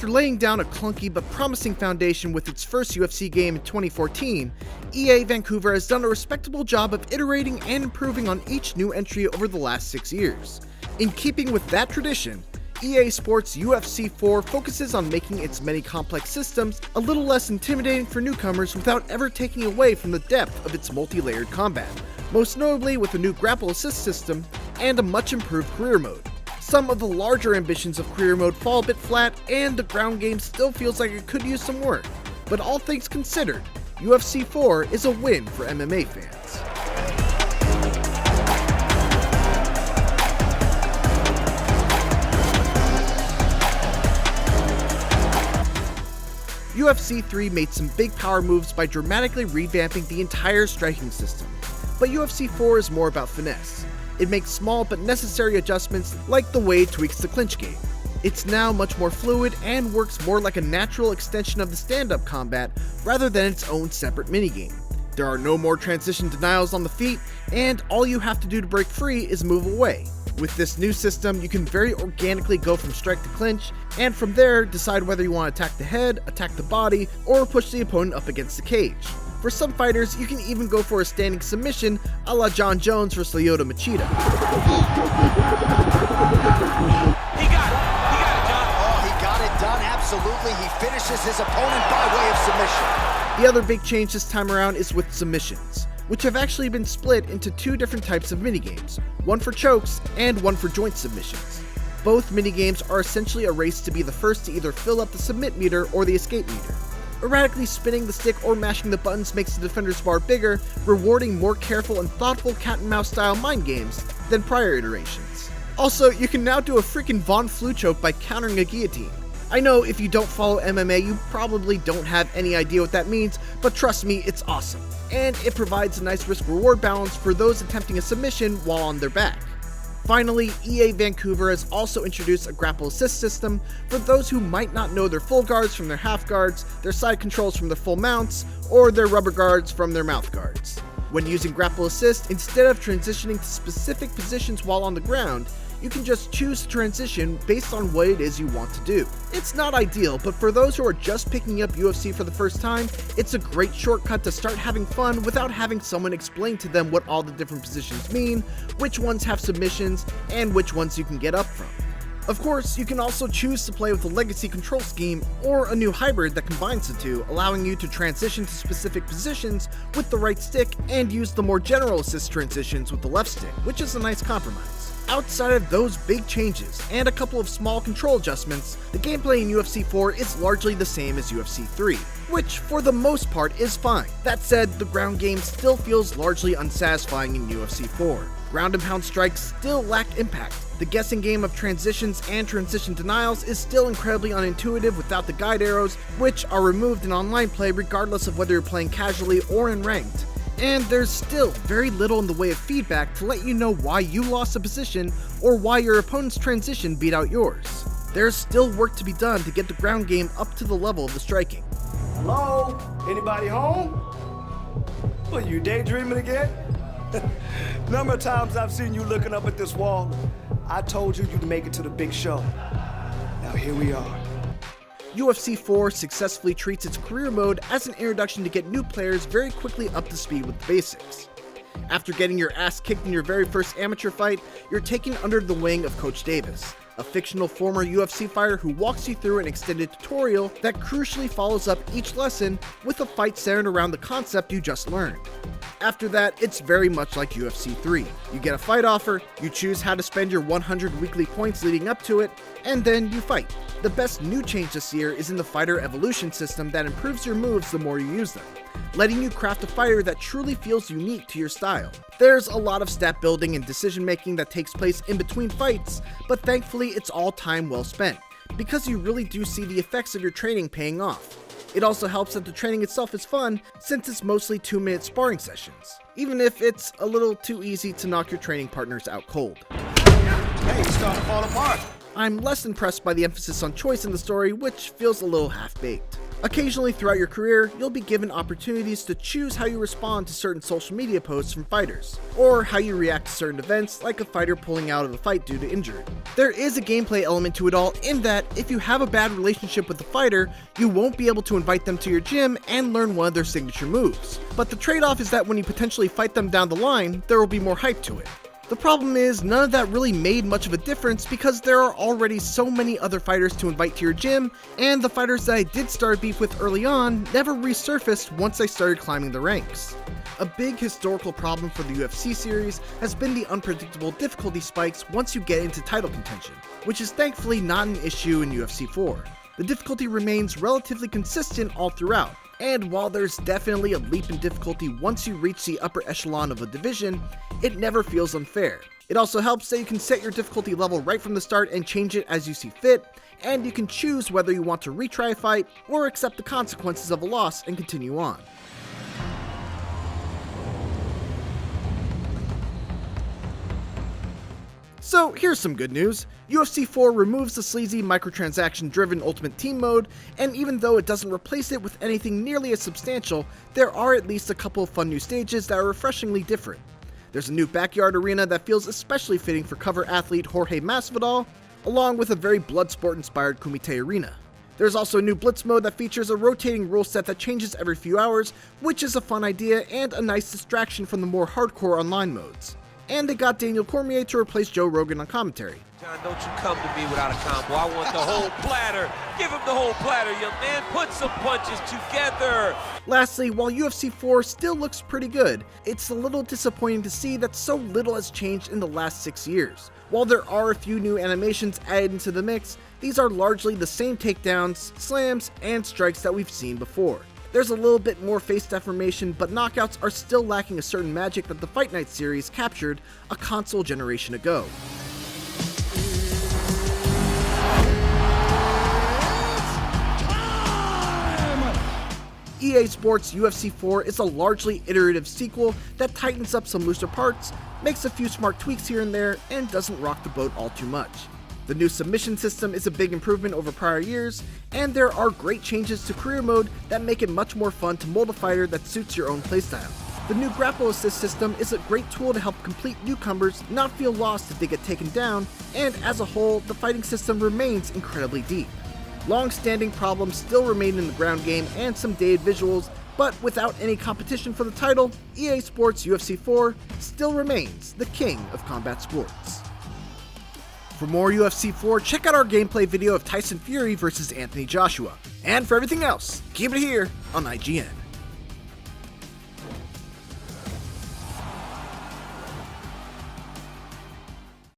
After laying down a clunky but promising foundation with its first UFC game in 2014, EA Vancouver has done a respectable job of iterating and improving on each new entry over the last 6 years. In keeping with that tradition, EA SPORTS UFC 4 focuses on making its many complex systems a little less intimidating for newcomers without ever taking away from the depth of its multi-layered combat, most notably with a new grapple assist system and a much improved career mode. Some of the larger ambitions of career mode fall a bit flat, and the ground game still feels like it could use some work, but all things considered, UFC 4 is a win for MMA fans. UFC 3 made some big power moves by dramatically revamping the entire striking system, but UFC 4 is more about finesse. It makes small but necessary adjustments like the way it tweaks the clinch game. It's now much more fluid and works more like a natural extension of the stand-up combat rather than its own separate minigame. There are no more transition denials on the feet, and all you have to do to break free is move away. With this new system, you can very organically go from strike to clinch, and from there decide whether you want to attack the head, attack the body, or push the opponent up against the cage. For some fighters, you can even go for a standing submission a la John Jones vs. Lyoto Machida. He got it, John. Oh, he got it done, absolutely. He finishes his opponent by way of submission. The other big change this time around is with submissions, which have actually been split into two different types of minigames, one for chokes and one for joint submissions. Both minigames are essentially a race to be the first to either fill up the submit meter or the escape meter. Erratically spinning the stick or mashing the buttons makes the defender's bar bigger, rewarding more careful and thoughtful cat-and-mouse style mind games than prior iterations. Also, you can now do a freaking Von Flue choke by countering a guillotine. I know if you don't follow MMA, you probably don't have any idea what that means, but trust me, it's awesome. And it provides a nice risk-reward balance for those attempting a submission while on their back. Finally, EA Vancouver has also introduced a grapple assist system for those who might not know their full guards from their half guards, their side controls from their full mounts, or their rubber guards from their mouth guards. When using grapple assist, instead of transitioning to specific positions while on the ground, you can just choose to transition based on what it is you want to do. It's not ideal, but for those who are just picking up UFC for the first time, it's a great shortcut to start having fun without having someone explain to them what all the different positions mean, which ones have submissions, and which ones you can get up from. Of course, you can also choose to play with a legacy control scheme or a new hybrid that combines the two, allowing you to transition to specific positions with the right stick and use the more general assist transitions with the left stick, which is a nice compromise. Outside of those big changes and a couple of small control adjustments, the gameplay in UFC 4 is largely the same as UFC 3, which for the most part is fine. That said, the ground game still feels largely unsatisfying in UFC 4. Ground and pound strikes still lack impact. The guessing game of transitions and transition denials is still incredibly unintuitive without the guide arrows, which are removed in online play regardless of whether you're playing casually or in ranked. And there's still very little in the way of feedback to let you know why you lost a position or why your opponent's transition beat out yours. There's still work to be done to get the ground game up to the level of the striking. Hello? Anybody home? What, you daydreaming again? Number of times I've seen you looking up at this wall. I told you you'd make it to the big show. Now here we are. UFC 4 successfully treats its career mode as an introduction to get new players very quickly up to speed with the basics. After getting your ass kicked in your very first amateur fight, you're taken under the wing of Coach Davis, a fictional former UFC fighter who walks you through an extended tutorial that crucially follows up each lesson with a fight centered around the concept you just learned. After that, it's very much like UFC 3. You get a fight offer, you choose how to spend your 100 weekly points leading up to it, and then you fight. The best new change this year is in the fighter evolution system that improves your moves the more you use them, letting you craft a fighter that truly feels unique to your style. There's a lot of stat building and decision making that takes place in between fights, but thankfully it's all time well spent, because you really do see the effects of your training paying off. It also helps that the training itself is fun, since it's mostly 2-minute sparring sessions, even if it's a little too easy to knock your training partners out cold. Hey, it's starting to fall apart. I'm less impressed by the emphasis on choice in the story, which feels a little half-baked. Occasionally throughout your career, you'll be given opportunities to choose how you respond to certain social media posts from fighters, or how you react to certain events like a fighter pulling out of a fight due to injury. There is a gameplay element to it all in that if you have a bad relationship with the fighter, you won't be able to invite them to your gym and learn one of their signature moves. But the trade-off is that when you potentially fight them down the line, there will be more hype to it. The problem is, none of that really made much of a difference because there are already so many other fighters to invite to your gym, and the fighters that I did start beef with early on never resurfaced once I started climbing the ranks. A big historical problem for the UFC series has been the unpredictable difficulty spikes once you get into title contention, which is thankfully not an issue in UFC 4. The difficulty remains relatively consistent all throughout, and while there's definitely a leap in difficulty once you reach the upper echelon of a division, it never feels unfair. It also helps that you can set your difficulty level right from the start and change it as you see fit, and you can choose whether you want to retry a fight or accept the consequences of a loss and continue on. So here's some good news. UFC 4 removes the sleazy microtransaction-driven Ultimate Team mode, and even though it doesn't replace it with anything nearly as substantial, there are at least a couple of fun new stages that are refreshingly different. There's a new backyard arena that feels especially fitting for cover athlete Jorge Masvidal, along with a very Bloodsport-inspired Kumite arena. There's also a new Blitz mode that features a rotating rule set that changes every few hours, which is a fun idea and a nice distraction from the more hardcore online modes. And they got Daniel Cormier to replace Joe Rogan on commentary. John, don't you come to me without a combo. I want the whole platter. Give him the whole platter, young man. Put some punches together. Lastly, while UFC 4 still looks pretty good, it's a little disappointing to see that so little has changed in the last 6 years. While there are a few new animations added into the mix, these are largely the same takedowns, slams, and strikes that we've seen before. There's a little bit more face deformation, but knockouts are still lacking a certain magic that the Fight Night series captured a console generation ago. EA SPORTS UFC 4 is a largely iterative sequel that tightens up some looser parts, makes a few smart tweaks here and there, and doesn't rock the boat all too much. The new submission system is a big improvement over prior years, and there are great changes to career mode that make it much more fun to mold a fighter that suits your own playstyle. The new grapple assist system is a great tool to help complete newcomers not feel lost if they get taken down, and as a whole, the fighting system remains incredibly deep. Long-standing problems still remain in the ground game and some dated visuals, but without any competition for the title, EA SPORTS UFC 4 still remains the king of combat sports. For more UFC 4, check out our gameplay video of Tyson Fury vs. Anthony Joshua. And for everything else, keep it here on IGN.